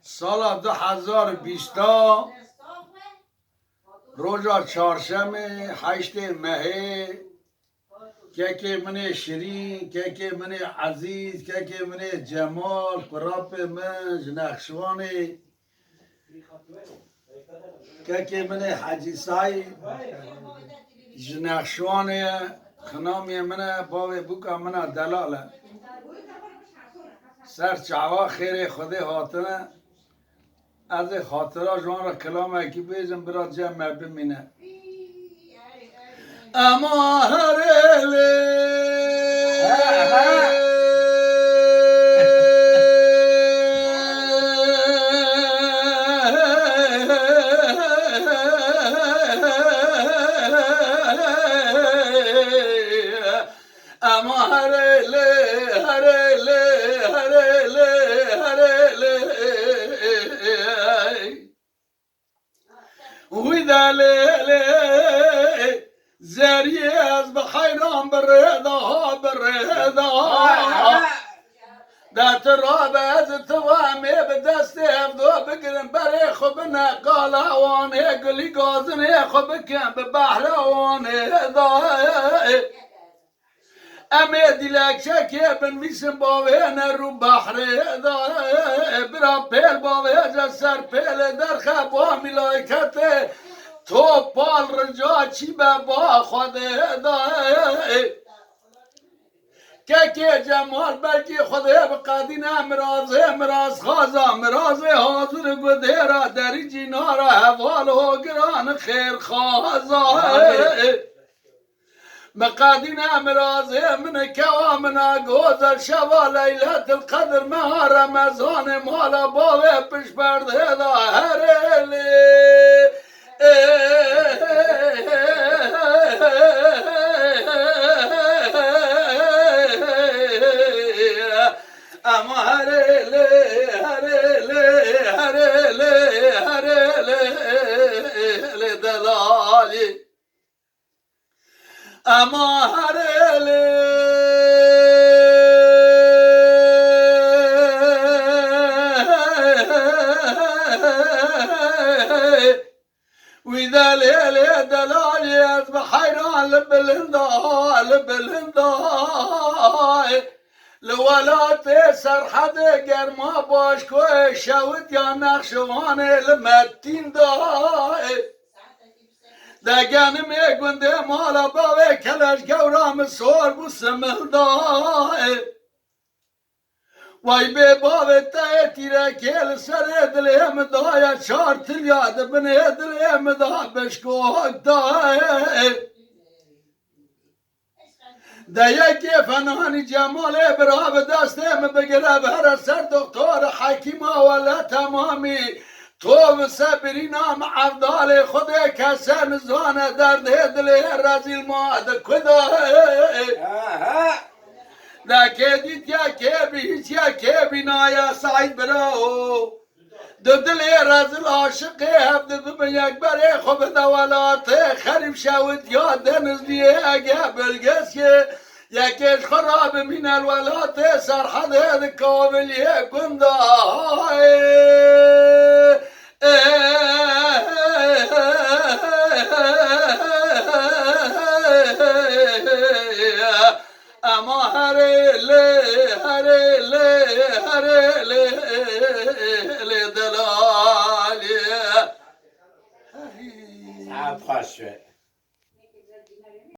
سال 2020 روزا چهارشنبه 8 مه که من شیرین که من عزیز که من جمال قراب من جنخشوانی که من حاجی سعید جنخشوانی خنامی من باوی بوکا من دلاله سر چعوا خیر خود هاتنه از خاطره جوان را کلامه که بیزم برا جمع بمینه اما هرلی اما هرلی ویدالی زری از بخیران بردا دات راب از توامی به دست افدو بگرم برای خوب نقال آوانه گلی گازنه خوب کم به بحر آوانه امی دیلک شکیه بنویسم باوه رو بحر برا پیل باوه جسر پیل در خواه ملائکت تو پال رجا چی به با خود که جمال بلکی خدا بقدین مراز خازا مراز حاضر گدیرا دری جینارا حوال و گران خیر خازا مقادین مراز من کوامنا گوزر شوا لیلت القدر مها رمضان مالا باوه پش برده دا هرلی اما هرلی دلالی اما هرلی وإذا ليلة دلالي أصبح حيران لب الهنداي لولات سرحد قرما باش كوي شاوت يا نخشواني لمتين داي دقان ميقوند مالا باوي كلاش قورام الصور بسمل داي وای به باب تا تیره کل سر دلم دایا چار تلیاد بنه دلم دا بشکوک دای دایا که فنانی جمال برا به دستم بگره بر سر دکتر حکیم ولا تمامی تو و صبری نام عبدال خود کسن زوان درد دل رزیل ماد کدای لکه دید یا که بیش یا که بینایا سعید براو دل رزل عاشق هفته به یک بره خوب دولات خریب شود یا دنزلیه اگه بلگس که یکیش خراب من الولات سرحد کاملیه گندای اما هرلی دلالی خوش